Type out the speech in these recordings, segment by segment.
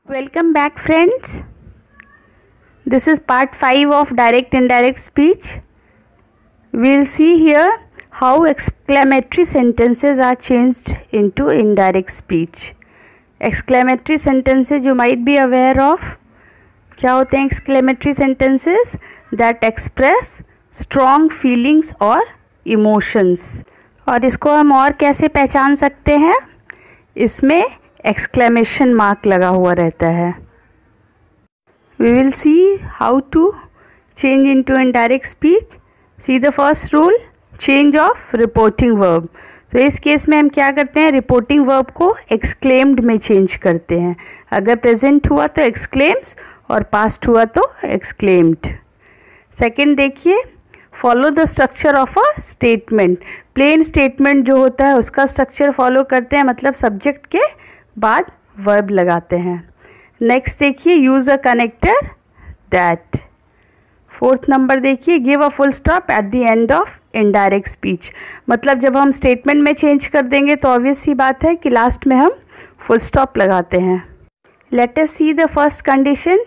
Welcome back, friends. This is part 5 of direct indirect speech. We'll see here how exclamatory sentences are changed into indirect speech. Exclamatory sentences you might be aware of. क्या होते हैं exclamatory sentences? That express strong feelings or emotions. और इसको हम और कैसे पहचान सकते हैं? इसमें एक्सक्लेमेशन मार्क लगा हुआ रहता है. We will see how to change into indirect speech. See the first rule, change of reporting verb. तो इस केस में हम क्या करते हैं, रिपोर्टिंग वर्ब को एक्सक्लेम्ड में चेंज करते हैं. अगर प्रेजेंट हुआ तो एक्सक्लेम्स और पास्ट हुआ तो एक्सक्लेम्ड. सेकेंड देखिए, follow the structure of a statement. Plain statement जो होता है उसका स्ट्रक्चर फॉलो करते हैं, मतलब सब्जेक्ट के बाद वर्ब लगाते हैं. नेक्स्ट देखिए, use a connector that. Fourth number देखिए, give a full stop at the end of indirect speech. मतलब जब हम स्टेटमेंट में चेंज कर देंगे तो ऑब्वियस सी बात है कि लास्ट में हम फुल स्टॉप लगाते हैं. Let us see the first condition.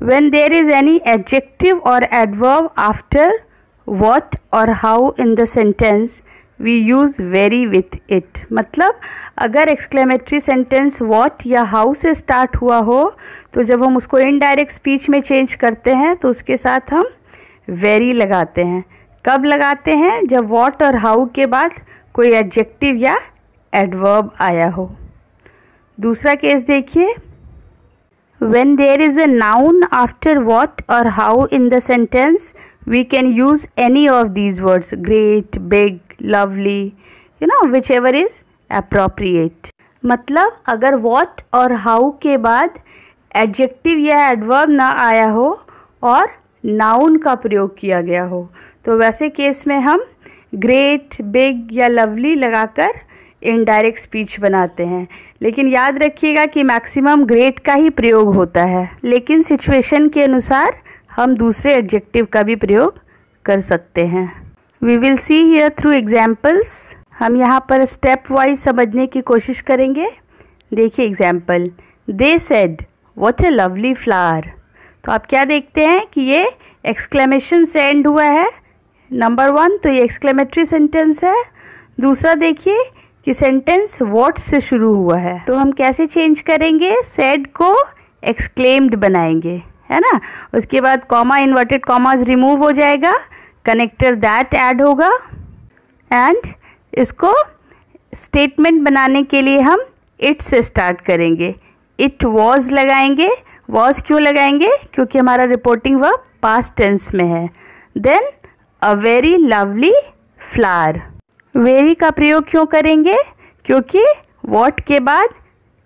When there is any adjective और एडवर्ब आफ्टर what और how in the sentence we use very with it. मतलब अगर एक्सक्लेमेटरी सेंटेंस what या how से स्टार्ट हुआ हो तो जब हम उसको इनडायरेक्ट स्पीच में चेंज करते हैं तो उसके साथ हम very लगाते हैं. कब लगाते हैं? जब what और how के बाद कोई एडजेक्टिव या एडवर्ब आया हो. दूसरा केस देखिए, when there is a noun after what or how in the sentence we can use any of these words, great, big, lovely, whichever is appropriate. मतलब अगर what और how के बाद एडजेक्टिव या एडवर्ब ना आया हो और नाउन का प्रयोग किया गया हो तो वैसे केस में हम ग्रेट, बिग या लवली लगाकर इनडायरेक्ट स्पीच बनाते हैं. लेकिन याद रखिएगा कि मैक्सिमम ग्रेट का ही प्रयोग होता है, लेकिन सिचुएशन के अनुसार हम दूसरे एडजेक्टिव का भी प्रयोग कर सकते हैं. We will see here through examples. हम यहाँ पर स्टेप वाइज समझने की कोशिश करेंगे. देखिए example, they said what a lovely flower. तो आप क्या देखते हैं कि ये एक्सक्लेमेशन से एंड हुआ है. नंबर 1 तो ये एक्सक्लेमेटरी सेंटेंस है. दूसरा देखिए कि सेंटेंस व्हाट से शुरू हुआ है. तो हम कैसे चेंज करेंगे, सेड को एक्सक्लेम्ड बनाएंगे, है ना. उसके बाद कॉमा, इन्वर्टेड कॉमास रिमूव हो जाएगा, कनेक्टर दैट ऐड होगा एंड इसको स्टेटमेंट बनाने के लिए हम इट से स्टार्ट करेंगे. इट वॉज लगाएंगे. वॉज क्यों लगाएंगे? क्योंकि हमारा रिपोर्टिंग वर्ब पास्ट टेंस में है. Then a very lovely flower. Very का प्रयोग क्यों करेंगे? क्योंकि वॉट के बाद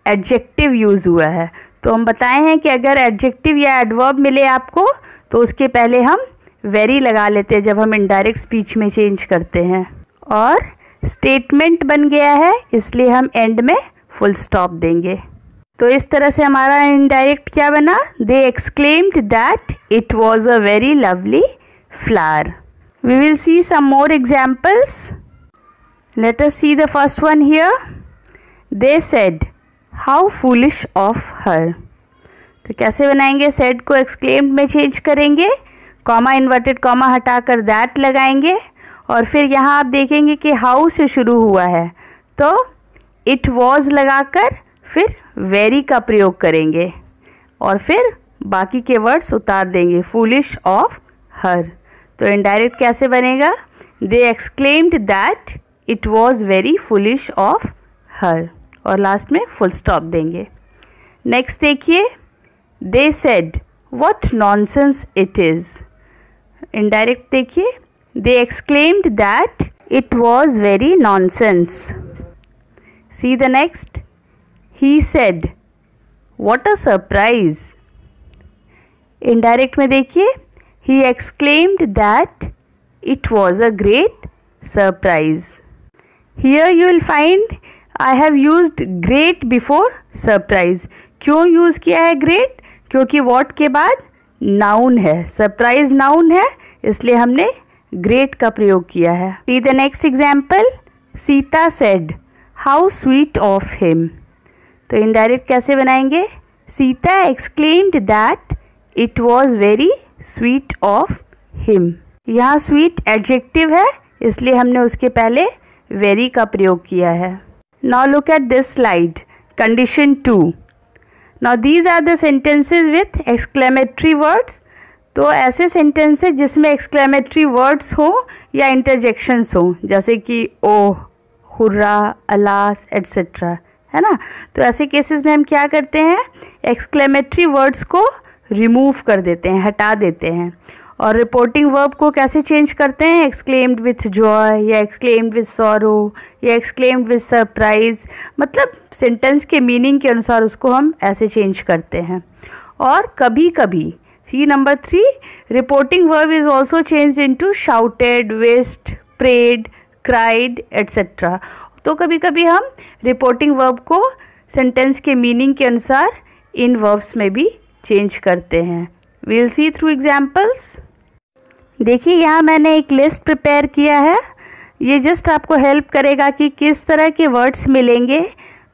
एडजेक्टिव यूज़ हुआ है. तो हम बताए हैं कि अगर एडजेक्टिव या एडवर्ब मिले आपको तो उसके पहले हम वेरी लगा लेते हैं जब हम इनडायरेक्ट स्पीच में चेंज करते हैं. और स्टेटमेंट बन गया है इसलिए हम एंड में फुल स्टॉप देंगे. तो इस तरह से हमारा इनडायरेक्ट क्या बना, they exclaimed that it was a very lovely flower. We will see some more examples. Let us see the first one here. They said, how foolish of her. तो कैसे बनाएंगे, said को exclaimed में change करेंगे, comma, inverted comma हटाकर that लगाएंगे और फिर यहाँ आप देखेंगे कि how से शुरू हुआ है तो it was लगाकर फिर very का प्रयोग करेंगे और फिर बाकी के वर्ड्स उतार देंगे, foolish of her. तो indirect कैसे बनेगा, they exclaimed that it was very foolish of her और लास्ट में फुल स्टॉप देंगे. नेक्स्ट देखिए, they said what nonsense it is. Indirect देखिए, they exclaimed that it was very nonsense. See the next, he said what a surprise. Indirect में देखिए, he exclaimed that it was a great surprise. Here you will find I have used great before surprise. क्यों use किया है great? क्योंकि what के बाद noun है, surprise noun है, इसलिए हमने great का प्रयोग किया है. See the next example. Sita said how sweet of him. तो indirect कैसे बनाएंगे, Sita exclaimed that it was very sweet of him. यहाँ स्वीट एडजेक्टिव है, इसलिए हमने उसके पहले वेरी का प्रयोग किया है। Now look at this slide, condition 2। Now these are the sentences with exclamatory words. तो ऐसे सेंटेंसेस जिसमें एक्सक्लेमेटरी वर्ड्स हो या इंटरजेक्शंस हो, जैसे कि ओह, हुर्रा, अलास एट्सेट्रा, है ना। तो ऐसे केसेस में हम क्या करते हैं, एक्सक्लेमेटरी वर्ड्स को रिमूव कर देते हैं, हटा देते हैं। और रिपोर्टिंग वर्ब को कैसे चेंज करते हैं, एक्सक्लेम्ड विथ जॉय या एक्सक्लेम्ड विथ सॉरो या एक्सक्लेम्ड विथ सरप्राइज, मतलब सेंटेंस के मीनिंग के अनुसार उसको हम ऐसे चेंज करते हैं। और कभी कभी see number 3, reporting verb is also change into shouted, wished, prayed, cried etcetera. तो कभी कभी हम रिपोर्टिंग वर्ब को सेंटेंस के मीनिंग के अनुसार इन वर्ब्स में भी चेंज करते हैं। We will see through examples. देखिए यहाँ मैंने एक लिस्ट प्रिपेयर किया है, ये जस्ट आपको हेल्प करेगा कि किस तरह के वर्ड्स मिलेंगे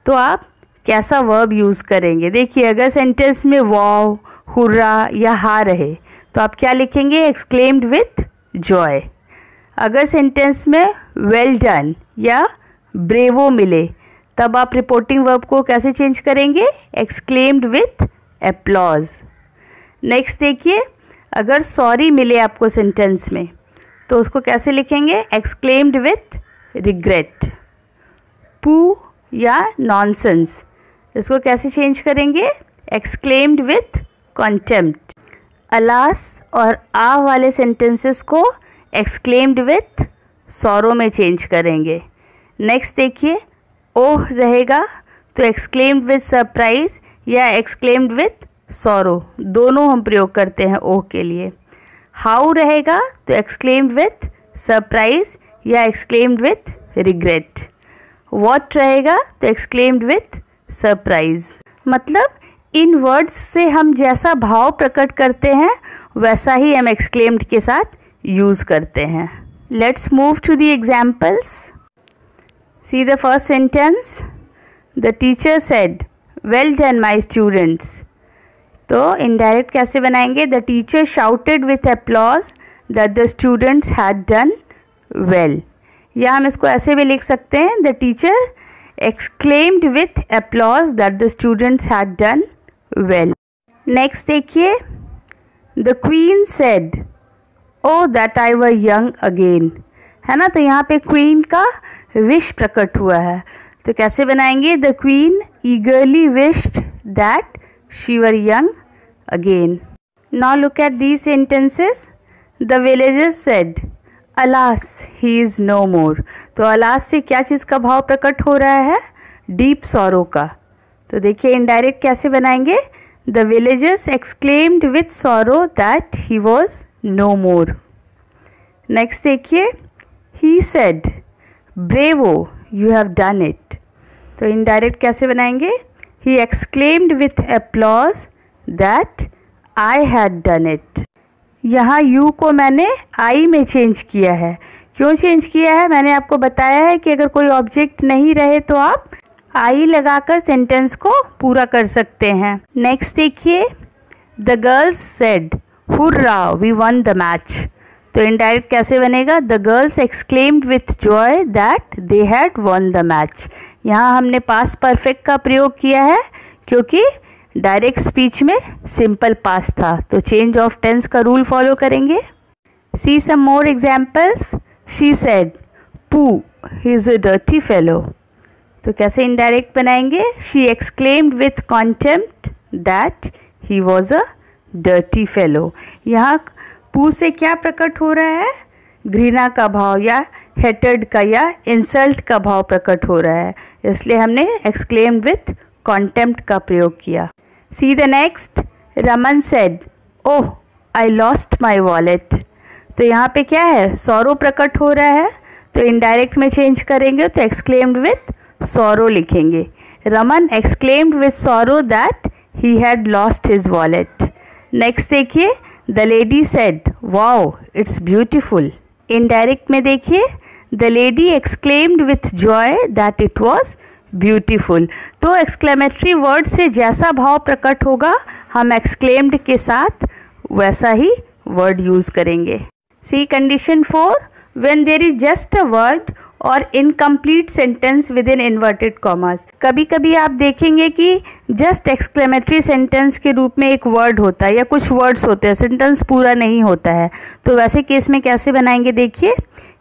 तो आप कैसा वर्ब यूज़ करेंगे। देखिए अगर सेंटेंस में वाव, हुर्रा या हा रहे तो आप क्या लिखेंगे, एक्सक्लेम्ड विथ जॉय। अगर सेंटेंस में वेल डन या ब्रेवो मिले तब आप रिपोर्टिंग वर्ब को कैसे चेंज करेंगे, एक्सक्लेम्ड विथ एप्लॉज। नेक्स्ट देखिए, अगर सॉरी मिले आपको सेंटेंस में तो उसको कैसे लिखेंगे, एक्सक्लेम्ड विथ रिग्रेट। पू या नॉनसेंस, इसको कैसे चेंज करेंगे, एक्सक्लेम्ड विथ कॉन्टेम्प्ट। अलास और आ वाले सेंटेंसेस को एक्सक्लेम्ड विथ सॉरो में चेंज करेंगे। नेक्स्ट देखिए, ओह रहेगा तो एक्सक्लेम्ड विथ सरप्राइज या एक्सक्लेम्ड विथ सॉरो, दोनों हम प्रयोग करते हैं ओह के लिए। हाउ रहेगा तो एक्सक्लेम्ड विथ सरप्राइज या एक्सक्लेम्ड विथ रिग्रेट। व्हाट रहेगा तो एक्सक्लेम्ड विथ सरप्राइज। मतलब इन वर्ड्स से हम जैसा भाव प्रकट करते हैं वैसा ही हम एक्सक्लेम्ड के साथ यूज़ करते हैं। Let's move to the examples. See the first sentence, the teacher said well done my students. तो इनडायरेक्ट कैसे बनाएंगे, the teacher shouted with applause that the students had done well. या हम इसको ऐसे भी लिख सकते हैं, the teacher exclaimed with applause that the students had done well. Next देखिए, the queen said, oh that I were young again, है ना। तो यहाँ पे queen का wish प्रकट हुआ है, तो कैसे बनाएंगे, the queen eagerly wished that she were young again. Now look at these sentences. The villagers said, alas he is no more. तो अलास से क्या चीज़ का भाव प्रकट हो रहा है, डीप सॉरो का। तो देखिए इनडायरेक्ट कैसे बनाएंगे, the villagers exclaimed with sorrow that he was no more. Next देखिए, he said bravo you have done it. तो इनडायरेक्ट कैसे बनाएंगे, he exclaimed with applause that I had done it. यहाँ यू को मैंने आई में चेंज किया है। क्यों चेंज किया है, मैंने आपको बताया है कि अगर कोई ऑब्जेक्ट नहीं रहे तो आप आई लगाकर सेंटेंस को पूरा कर सकते हैं। नेक्स्ट देखिए, the girls said hurrah we won the match. तो इनडायरेक्ट कैसे बनेगा, the girls exclaimed with joy that they had won the match. यहाँ हमने पास्ट परफेक्ट का प्रयोग किया है क्योंकि डायरेक्ट स्पीच में सिंपल पास्ट था, तो चेंज ऑफ टेंस का रूल फॉलो करेंगे। See some more examples. She said pooh he is a dirty fellow. तो कैसे इनडायरेक्ट बनाएंगे, she exclaimed with contempt that he was a dirty fellow. यहाँ पू से क्या प्रकट हो रहा है, घृणा का भाव या हेटेड का या इंसल्ट का भाव प्रकट हो रहा है, इसलिए हमने एक्सक्लेम्ड विथ कॉन्टेम्प्ट का प्रयोग किया। सी the next, Raman said oh I lost my wallet. तो यहाँ पे क्या है, सॉरो प्रकट हो रहा है, तो इनडायरेक्ट में चेंज करेंगे तो एक्सक्लेम्ड विथ सॉरो लिखेंगे। Raman exclaimed with sorrow that he had lost his wallet. Next देखिए, the lady said wow it's beautiful. Indirect में देखिए, the lady exclaimed with joy that it was beautiful. तो exclamatory word से जैसा भाव प्रकट होगा हम एक्सक्लेम्ड के साथ वैसा ही वर्ड यूज़ करेंगे। See condition 4, when there is just a word और incomplete sentence within inverted commas. कभी कभी आप देखेंगे कि जस्ट एक्सक्लेमेटरी सेंटेंस के रूप में एक वर्ड होता है या कुछ वर्ड्स होते हैं, सेंटेंस पूरा नहीं होता है। तो वैसे केस में कैसे बनाएंगे, देखिए,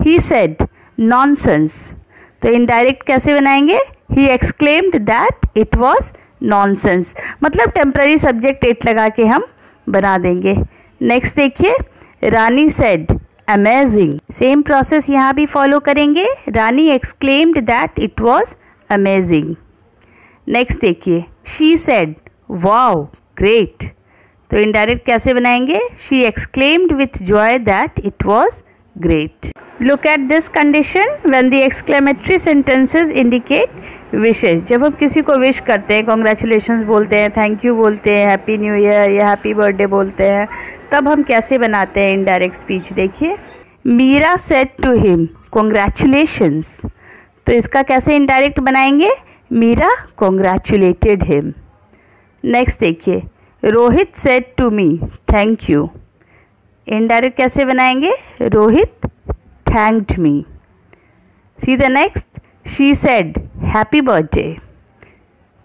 ही सेड नॉनसेंस। तो इनडायरेक्ट कैसे बनाएंगे, he exclaimed that it was nonsense, मतलब टेम्पररी सब्जेक्ट इट लगा के हम बना देंगे। नेक्स्ट देखिए, Rani said amazing. Same process यहाँ भी फॉलो करेंगे, Rani exclaimed that it was amazing. Next देखिए, शी सेड वाओ ग्रेट। तो इनडायरेक्ट कैसे बनाएंगे, she exclaimed with joy that it was great. Look at this condition, when the exclamatory sentences indicate wishes. जब हम किसी को विश करते हैं, कॉन्ग्रेचुलेशंस बोलते हैं, थैंक यू बोलते हैं, हैप्पी न्यू ईयर या हैप्पी बर्थडे बोलते हैं, तब हम कैसे बनाते हैं इनडायरेक्ट स्पीच। देखिए, Meera said to him congratulations. तो इसका कैसे इनडायरेक्ट बनाएंगे, मीरा कॉन्ग्रेचुलेटेड हिम। नेक्स्ट देखिए, Rohit said to me thank you. Indirect कैसे बनाएंगे, Rohit thanked me. See the next, she said happy birthday.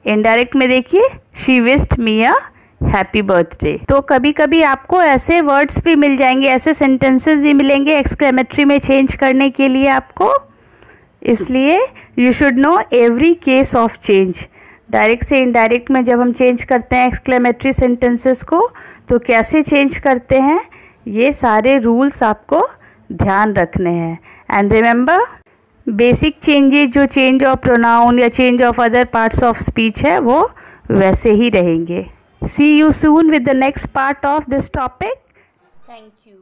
Indirect में देखिए, she wished me a happy birthday. तो कभी कभी आपको ऐसे वर्ड्स भी मिल जाएंगे, ऐसे सेंटेंसेस भी मिलेंगे एक्सक्लेमेटरी में चेंज करने के लिए आपको, इसलिए you should know every case of change. Direct से इनडायरेक्ट में जब हम चेंज करते हैं एक्सक्लेमेटरी सेंटेंसेस को, तो कैसे चेंज करते हैं, ये सारे रूल्स आपको ध्यान रखने हैं। एंड रिमेंबर, बेसिक चेंजेस जो चेंज ऑफ प्रोनाउन या change of other parts of speech है वो वैसे ही रहेंगे। See you soon with the next part of this topic. Thank you.